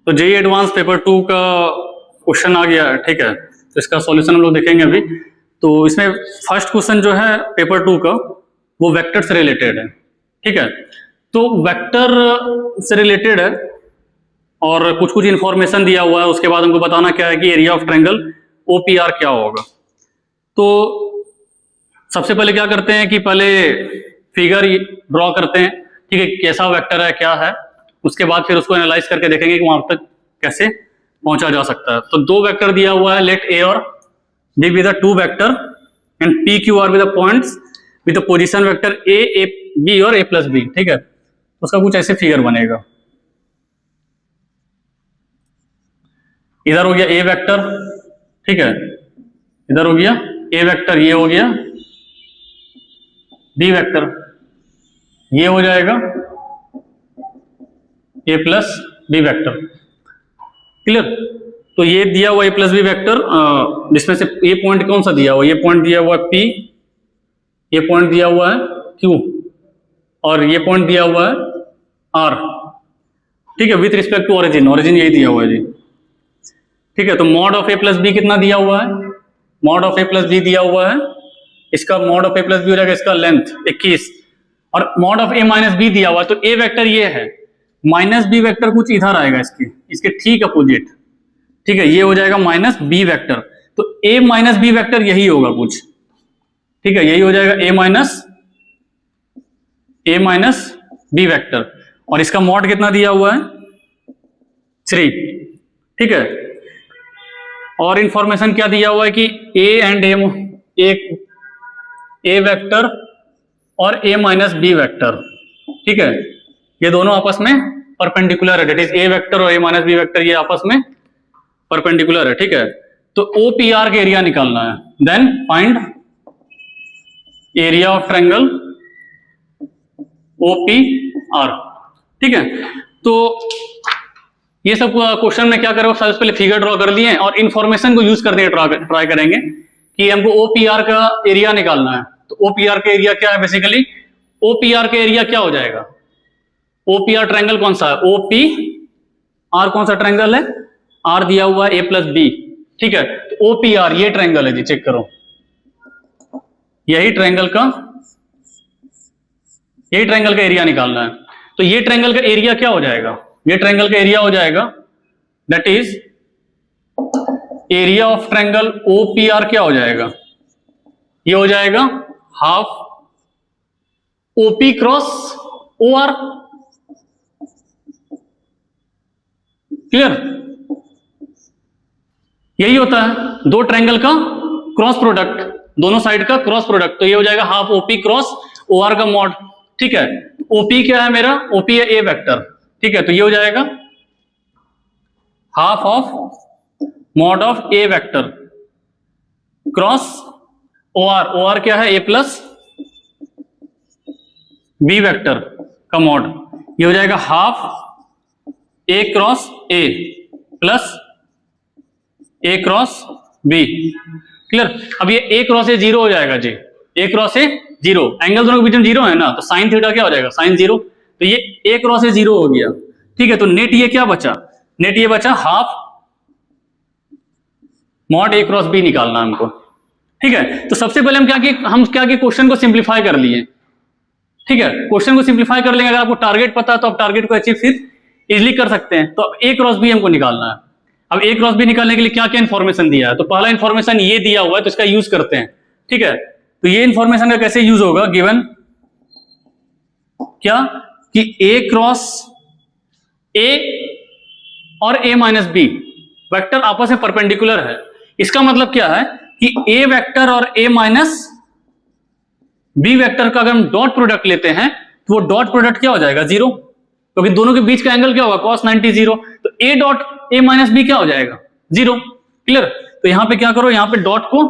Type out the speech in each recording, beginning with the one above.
तो JEE advance paper 2 का question आ गया है, ठीक है। तो इसका सॉल्यूशन हम लोग देखेंगे अभी। तो इसमें फर्स्ट क्वेश्चन जो है पेपर 2 का वो वेक्टर से रिलेटेड है, ठीक है। तो वेक्टर से रिलेटेड है और कुछ कुछ इंफॉर्मेशन दिया हुआ है। उसके बाद हमको बताना क्या है कि एरिया ऑफ ट्रायंगल OPR क्या होगा। तो सबसे पहले क्या करते हैं कि पहले फिगर ड्रॉ करते हैं, ठीक है, कैसा वेक्टर है क्या है। उसके बाद फिर उसको एनालाइज करके देखेंगे कि वहां तक कैसे पहुंचा जा सकता है। तो दो वेक्टर दिया हुआ है, लेट ए और B be the two vector and P Q R with the points with the position vector A B और a प्लस बी, ठीक है। तो उसका कुछ ऐसे फिगर बनेगा। इधर हो गया ए वेक्टर, ठीक है, इधर हो गया ए वेक्टर, ये हो गया बी वेक्टर, ये हो जाएगा ए प्लस बी वेक्टर, क्लियर। तो ये दिया हुआ ए प्लस बी वेक्टर, जिसमें से ये पॉइंट कौन सा दिया हुआ, ये पॉइंट दिया हुआ है P, ये पॉइंट दिया हुआ है Q और ये पॉइंट दिया हुआ है R, ठीक है, with respect to origin. Origin यही दिया हुआ है जी, ठीक है। तो mod of A plus B कितना दिया हुआ है, mod of A plus B दिया हुआ है, इसका mod of A plus B हो जाएगा इसका लेंथ 21, और mod of A minus B दिया हुआ है। तो ए वेक्टर ये है, माइनस बी वेक्टर कुछ इधर आएगा इसके ठीक अपोजिट, ठीक है, ये हो जाएगा माइनस बी वेक्टर। तो ए माइनस बी वेक्टर यही होगा कुछ, ठीक है, यही हो जाएगा ए माइनस बी वेक्टर। और इसका मॉड कितना दिया हुआ है 3, ठीक है। और इंफॉर्मेशन क्या दिया हुआ है कि ए एंड ए वेक्टर और ए माइनस बी वेक्टर, ठीक है, ये दोनों आपस में परपेंडिकुलर है। दैट इज ए वेक्टर और ए माइनस बी वेक्टर ये आपस में परपेंडिकुलर है, ठीक है। तो OPR का एरिया निकालना है। Then find area of triangle OPR, ठीक है। तो ये सब क्वेश्चन में क्या करें, सबसे पहले फिगर ड्रॉ कर लिए और इंफॉर्मेशन को यूज करके ट्राई करेंगे कि हमको OPR का एरिया निकालना है। तो OPR का एरिया क्या है, बेसिकली OPR का एरिया क्या हो जाएगा, OPR ट्रायंगल कौन सा है, OPR कौन सा ट्रायंगल है, R दिया हुआ है a प्लस बी, ठीक है। तो OPR ये ट्रायंगल है जी, चेक करो, यही ट्रायंगल का एरिया निकालना है। तो ये ट्रायंगल का एरिया क्या हो जाएगा, ये ट्रायंगल का एरिया हो जाएगा that is area of triangle OPR क्या हो जाएगा, ये हो जाएगा half OP cross OR, clear. यही होता है दो ट्रायंगल का क्रॉस प्रोडक्ट, दोनों साइड का क्रॉस प्रोडक्ट। तो ये हो जाएगा हाफ OP क्रॉस OR का मॉड, ठीक है। OP क्या है मेरा, OP है ए वेक्टर, ठीक है। तो ये हो जाएगा half of mod of A vector cross OR क्या है, ए प्लस बी वेक्टर का मॉड, ये हो जाएगा half A cross A plus A cross B, clear. अब ये ए क्रॉस ए 0 हो जाएगा जी, ए क्रॉस ए 0, एंगल दोनों के बीच में 0 है ना, तो साइन थीटा क्या हो जाएगा, साइन 0। तो ये ए क्रॉस ए 0 हो गया, ठीक है। तो नेट ये क्या बचा, नेट ये बचा हाफ मॉड ए क्रॉस बी निकालना हमको, ठीक है। तो सबसे पहले हम क्या किए क्वेश्चन को सिंप्लीफाई कर लिए, ठीक है। क्वेश्चन को सिंप्लीफाई कर लेंगे, अगर आपको टारगेट पता है तो आप टारगेट को अचीव फिर इजिली कर सकते हैं। तो अब ए क्रॉस बी हमको निकालना है। अब ए क्रॉस बी निकालने के लिए क्या क्या इंफॉर्मेशन दिया है, तो पहला इंफॉर्मेशन ये दिया हुआ है, तो इसका यूज करते हैं, ठीक है। तो ये इंफॉर्मेशन का कैसे यूज होगा, गिवन क्या कि ए क्रॉस ए और ए माइनस बी वेक्टर आपस में परपेंडिकुलर है। इसका मतलब क्या है कि ए वेक्टर और ए माइनस बी वेक्टर का अगर हम डॉट प्रोडक्ट लेते हैं तो वो डॉट प्रोडक्ट क्या हो जाएगा, 0, क्योंकि दोनों के बीच का एंगल क्या होगा, cos 90 0। तो A dot A minus B क्या हो जाएगा, 0, क्लियर। तो यहां पे क्या करो, यहां पे डॉट को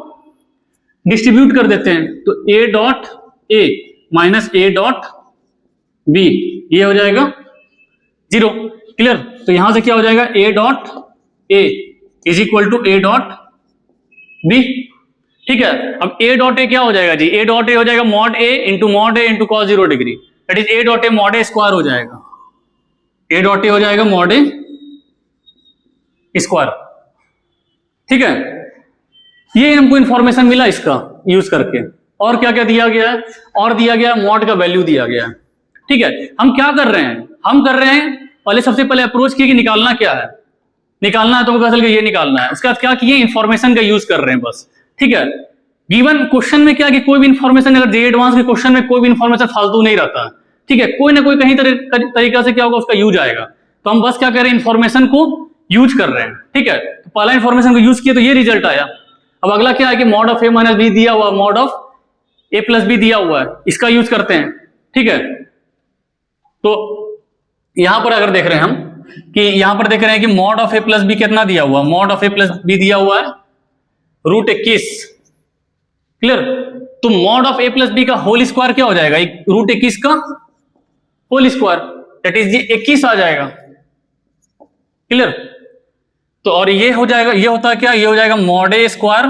डिस्ट्रीब्यूट कर देते हैं। तो A dot A minus A dot B, ये हो जाएगा 0, क्लियर। तो यहां से क्या हो जाएगा, A dot A is equal to A dot B, ठीक है। अब ए डॉट ए क्या हो जाएगा जी, ए डॉट ए हो जाएगा mod A into cos 0 degree, that is a dot A mod a square हो जाएगा, ए डॉट ए हो जाएगा मॉड ए स्क्वायर। ठीक है, ये हमको इंफॉर्मेशन मिला इसका यूज करके। और क्या क्या दिया गया है, और दिया गया मॉड का वैल्यू दिया गया है। ठीक है, हम क्या कर रहे हैं, हम कर रहे हैं पहले, सबसे पहले अप्रोच किए कि निकालना क्या है, निकालना है तो असल ये निकालना है। उसके बाद क्या किए, इंफॉर्मेशन का यूज कर रहे हैं बस। ठीक है, गिवन क्वेश्चन में क्या कि कोई भी इंफॉर्मेशन, अगर जे एडवांस के क्वेश्चन में कोई भी इंफॉर्मेशन फालतू नहीं रहता। ठीक है, कोई ना कोई कहीं तरीका से क्या होगा, उसका यूज आएगा। तो हम बस क्या कर रहे हैं, इंफॉर्मेशन को यूज कर रहे हैं। ठीक है, तो पहला इंफॉर्मेशन को यूज किया तो ये रिजल्ट आया। अब अगला क्या है कि mod of A minus B दिया हुआ, mod of A plus B दिया हुआ है, इसका यूज करते हैं। ठीक है, तो यहां पर अगर देख रहे हैं हम कि यहां पर देख रहे हैं कि mod of A plus B कितना दिया हुआ, mod of A plus B दिया हुआ है √21। क्लियर, तो mod of A plus B का होल स्क्वायर क्या हो जाएगा, √21 का होल स्क्वायर, दैट इज ये 21 आ जाएगा। क्लियर, तो और ये हो जाएगा, ये होता है क्या, ये हो जाएगा mod a square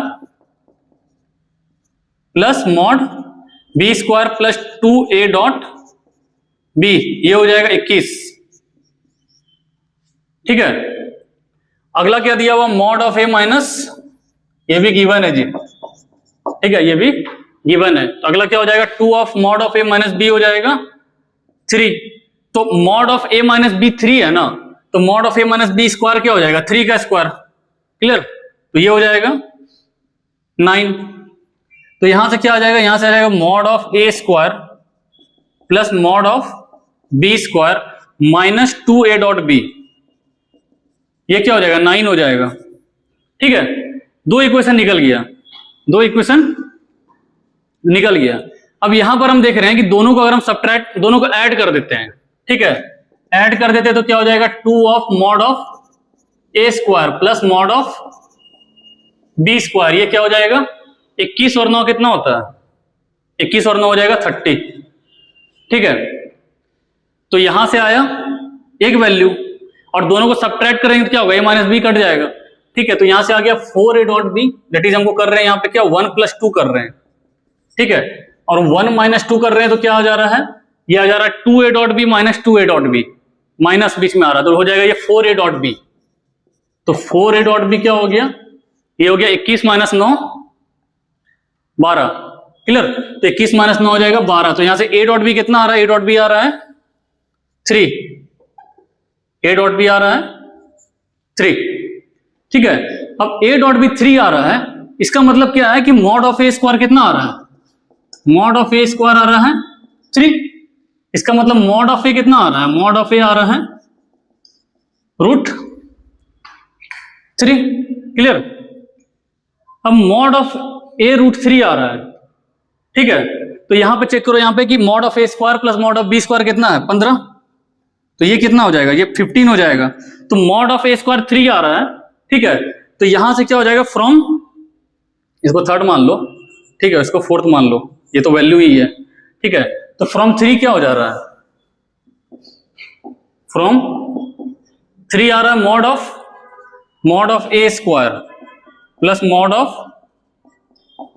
plus mod b square plus 2a dot B, ये हो जाएगा 21। ठीक है, अगला क्या दिया हुआ, मॉड ऑफ ए माइनस, ये भी गिवन है जी। ठीक है, ये भी गिवन है। तो अगला क्या हो जाएगा, 2 of mod of A minus B हो जाएगा 3। तो mod of A minus B 3 है ना, तो mod of A minus B square क्या हो जाएगा, 3 का स्क्वायर। क्लियर, तो ये हो जाएगा 9। तो यहां से क्या आ जाएगा, यहां से आ जाएगा mod of A square plus mod of B square minus 2a dot B, ये क्या हो जाएगा, 9 हो जाएगा। ठीक है, दो इक्वेशन निकल गया, दो इक्वेशन निकल गया। अब यहां पर हम देख रहे हैं कि दोनों को अगर हम सबट्रैक्ट, दोनों को ऐड कर देते हैं। ठीक है, ऐड कर देते हैं तो क्या हो जाएगा, 2 of mod of A square plus mod of B square, ये क्या हो जाएगा, 21 और 9 कितना होता है, 21 और 9 हो जाएगा 30। ठीक है, तो यहां से आया एक वैल्यू और दोनों को सबट्रैक्ट करेंगे तो क्या होगा, ए माइनस बी कट जाएगा। ठीक है, तो यहां से आ गया 4a dot B, that is हमको कर रहे हैं यहाँ पे क्या 1 + 2 कर रहे हैं। ठीक है, और 1 - 2 कर रहे हैं तो क्या आ जा रहा है, ये आ जा रहा है 2a dot b minus 2a dot b, minus बीच में आ रहा है तो हो जाएगा ये 4a डॉट बी। तो 4a डॉट बी क्या हो गया, ये हो गया 21 - 9 12। क्लियर, तो 21 - 9 हो जाएगा 12। तो यहां से a डॉट बी कितना आ रहा है, a डॉट बी आ रहा है 3, a डॉट बी आ रहा है 3। ठीक है, अब a डॉट बी 3 आ रहा है, इसका मतलब क्या है कि मॉड ऑफ ए स्क्वायर कितना आ रहा है, मॉड ऑफ ए स्क्वायर आ रहा है 3। इसका मतलब मॉड ऑफ ए कितना आ रहा है, मॉड ऑफ ए आ रहा है √3। क्लियर, अब मॉड ऑफ ए √3 आ रहा है। ठीक है, तो यहां पे चेक करो, यहां पे कि mod of A square plus mod of B square कितना है 15, तो ये कितना हो जाएगा, ये 15 हो जाएगा। तो मॉड ऑफ ए स्क्वायर 3 आ रहा है। ठीक है, तो यहां से क्या हो जाएगा, फ्रॉम, इसको थर्ड मान लो, ठीक है, इसको फोर्थ मान लो, ये तो वैल्यू ही है। ठीक है, तो फ्रॉम 3 क्या हो जा रहा है, फ्रॉम 3 आ रहा है mod of A square plus mod of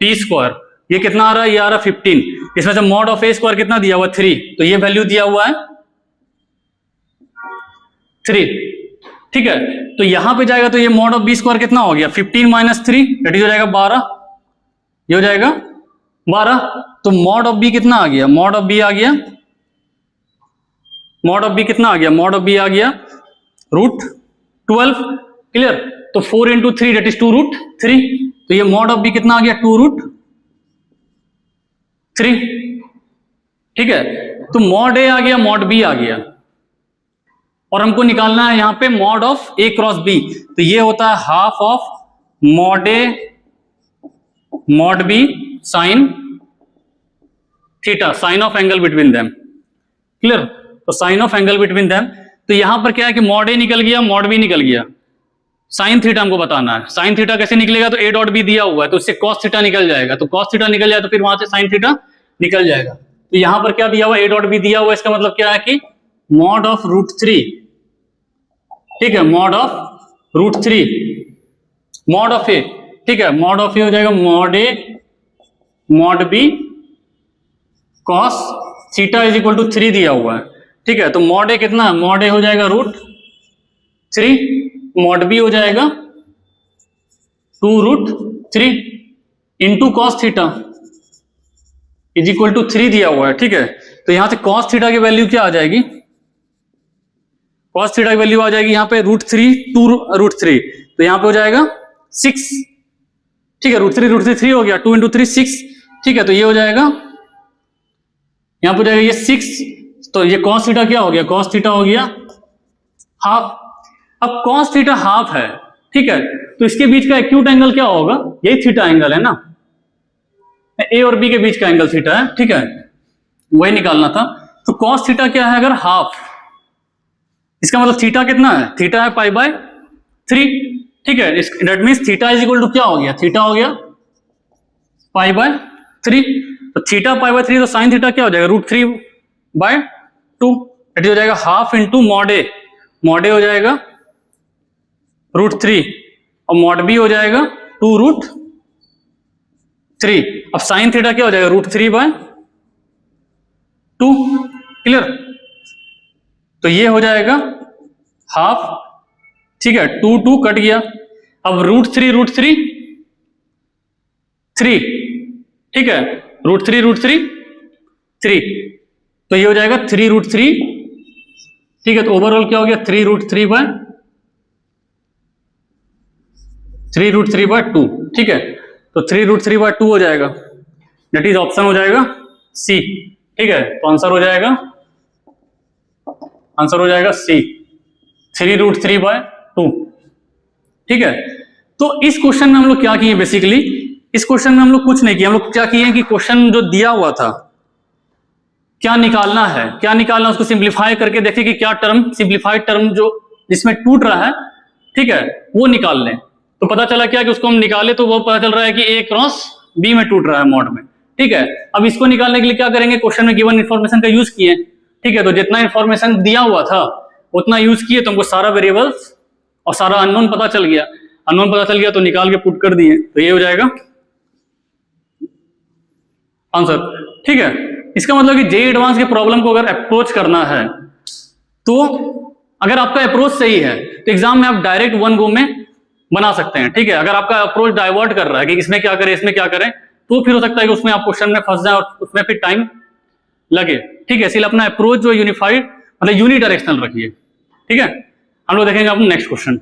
B square, ये कितना आ रहा है, ये आ रहा है 15। इसमें से मॉड ऑफ ए स्क्वायर कितना दिया हुआ 3, तो ये वैल्यू दिया हुआ है 3। ठीक है, तो यहां पे जाएगा तो ये मॉड ऑफ बी स्क्वायर कितना हो गया, 15 - 3 दैट इज हो जाएगा 12, ये हो जाएगा 12। तो मॉड ऑफ बी कितना आ गया, मॉड ऑफ बी आ गया, मॉड ऑफ बी कितना आ गया, मॉड ऑफ बी आ गया √12। क्लियर, तो 4 × 3 दैट इज 2√3, तो ये मॉड ऑफ बी कितना आ गया 2√3। ठीक है, तो मॉड ए आ गया, मॉड बी आ गया, और हमको निकालना है यहां पे mod of a cross b, तो ये होता है half of mod A mod b sine theta, sine of angle between them. Clear, तो sine of angle between them, तो यहां पर क्या है कि मॉड ए निकल गया, मॉड बी निकल गया, साइन थीटा हमको बताना है। साइन थीटा कैसे निकलेगा, तो ए डॉट बी दिया हुआ है तो उससे कॉस थीटा निकल जाएगा, तो कॉस थीटा निकल जाए तो फिर वहां से साइन थीटा निकल जाएगा। तो यहां पर क्या दिया हुआ, ए डॉट बी दिया हुआ, इसका मतलब क्या है कि मॉड ऑफ √3। ठीक है, mod of √3 mod of A. ठीक है, मॉड ऑफ ए हो जाएगा mod A mod B cos theta is equal to 3 दिया हुआ है। ठीक है, तो मॉड ए कितना है, मॉड ए हो जाएगा √3 मॉड बी हो जाएगा 2√3 into cos theta is equal to 3 दिया हुआ है, ठीक है। तो यहां से कॉस थीटा की वैल्यू क्या आ जाएगी, कॉस थीटा की वैल्यू आ जाएगी यहां पे √3 2√3, तो यहां पे हो जाएगा 6, ठीक है। √3 हो गया, 2 इंटू 3 6, ठीक है। तो ये हो जाएगा, यहां पे हो जाएगा ये 6, तो ये कॉस थीटा क्या हो गया, कॉस थीटा हो गया हाफ। अब कॉस थीटा हाफ है, ठीक है, तो इसके बीच का एक्यूट एंगल क्या होगा, यही थीटा एंगल है ना, ए और बी के बीच का एंगल थीटा है, ठीक है, वही निकालना था। तो कॉस थीटा क्या है, अगर हाफ, इसका मतलब थीटा कितना है, थीटा है π/3, ठीक है। That means theta is equal to क्या हो गया, थीटा हो गया π/3, तो थीटा π/3, तो साइन थीटा क्या हो जाएगा √3/2, इट हो जाएगा हाफ इंटू मॉड ए हो जाएगा √3 और मॉड बी हो जाएगा 2√3। अब साइन थीटा क्या हो जाएगा √3/2, क्लियर। तो ये हो जाएगा हाफ, ठीक है, 2 कट गया। अब √3 3, ठीक है, √3 3, तो ये हो जाएगा 3√3, ठीक है। तो ओवरऑल क्या हो गया 3√3/2, ठीक है। तो 3√3/2 हो जाएगा, दैट इज ऑप्शन हो जाएगा सी, ठीक है। तो आंसर हो जाएगा सी, 3√3/2, ठीक है। तो इस क्वेश्चन में हम लोग क्या किए, बेसिकली इस क्वेश्चन में हम लोग कुछ नहीं किया, हम लोग क्या किए कि क्वेश्चन जो दिया हुआ था क्या निकालना है उसको सिंप्लीफाई करके देखें कि क्या टर्म, सिंप्लीफाइड टर्म जो जिसमें टूट रहा है, ठीक है, वो निकाल लें। तो पता चला क्या कि उसको हम निकाले तो वो पता चल रहा है कि ए क्रॉस बी में टूट रहा है मॉड में, ठीक है। अब इसको निकालने के लिए क्या करेंगे, क्वेश्चन में गिवन इन्फॉर्मेशन का यूज किए, ठीक है। तो जितना इन्फॉर्मेशन दिया हुआ था उतना यूज किए, तो हमको सारा वेरिएबल्स और सारा अननोन पता चल गया, तो निकाल के पुट कर दिए, तो ये हो जाएगा आंसर, ठीक है। इसका मतलब कि जे एडवांस के प्रॉब्लम को अगर अप्रोच करना है, तो अगर आपका अप्रोच सही है तो एग्जाम में आप डायरेक्ट 1 गो में बना सकते हैं, ठीक है। अगर आपका अप्रोच डाइवर्ट कर रहा है कि इसमें क्या करें इसमें क्या करें, तो फिर हो सकता है कि उसमें आप क्वेश्चन में फंस जाए और उसमें फिर टाइम लगे, ठीक है। इसलिए अपना अप्रोच जो यूनिफाइड मतलब यूनिडायरेक्शनल रखिए, ठीक है। हम लोग देखेंगे अपना नेक्स्ट क्वेश्चन।